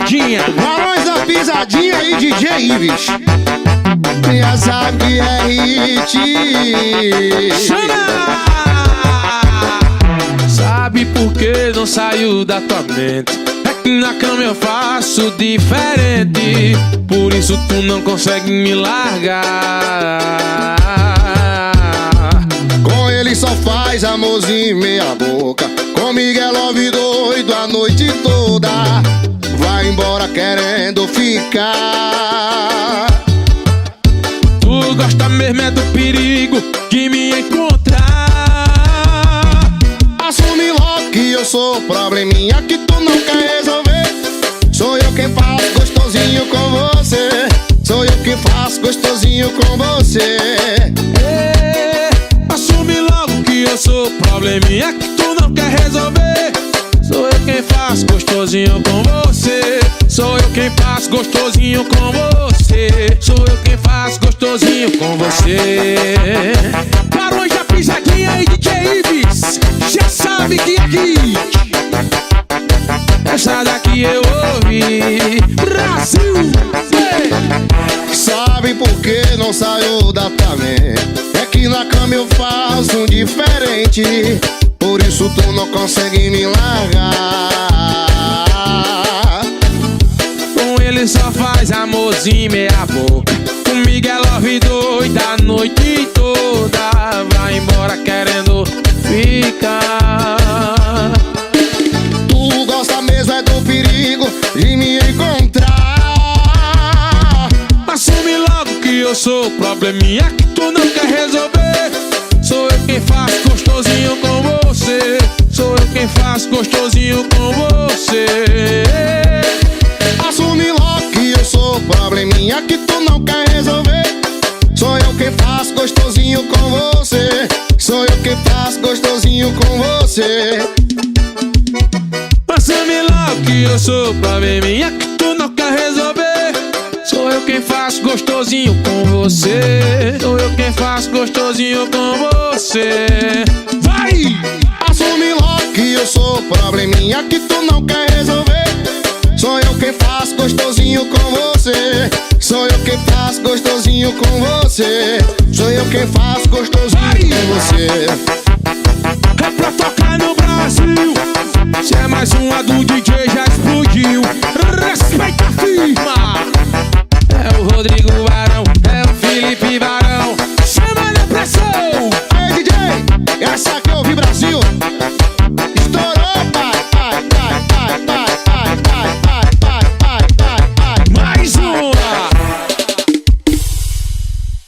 pisadinha. Barões da Pisadinha e DJ Ives. Já sabe que é hit. Chama! Sabe por que não saiu da tua mente? É que na cama eu faço diferente. Por isso tu não consegue me largar. Com ele só faz amorzinho meia boca. Comigo é love doido a noite toda. Vai embora querendo ficar. Tu gosta mesmo é do perigo de me encontrar. Assume logo que eu sou probleminha que tu não quer resolver. Sou eu quem faço gostosinho com você. Sou eu que faço gostosinho com você. Assume logo que eu sou probleminha que tu não quer resolver. Sou eu quem faço gostosinho com você. Sou eu quem faço gostosinho com você. Sou eu quem faço gostosinho com você. Barões da Pisadinha e DJ Ives, já sabe que aqui essa daqui eu ouvi. Brasil! Sabe por que não saiu da tua mente? É que na cama eu faço um diferente. Por isso tu não consegue me largar. Com ele só faz amorzinho meia boca. Comigo é love doida a noite toda. Vai embora querendo ficar. Tu gosta mesmo é do perigo de me encontrar. Assume logo que eu sou probleminha que tu não quer resolver. Sou eu quem faço gostosinho com você. Sou eu quem faço gostosinho com você. Assume logo que eu sou probleminha que tu não quer resolver. Sou eu quem faço gostosinho com você. Sou eu quem faço gostosinho com você. Assume logo que eu sou probleminha que tu não quer resolver. Sou eu quem faço gostosinho com você. Sou eu quem faço gostosinho com você. Vai! Assume logo que eu sou probleminha que tu não quer resolver. Sou eu quem faço gostosinho com você. Sou eu quem faço gostosinho com você. Sou eu quem faço gostosinho com você. É pra tocar no Brasil. Se é mais uma do DJ já explodiu. Respeita a firma. É o Rodrigo Barão.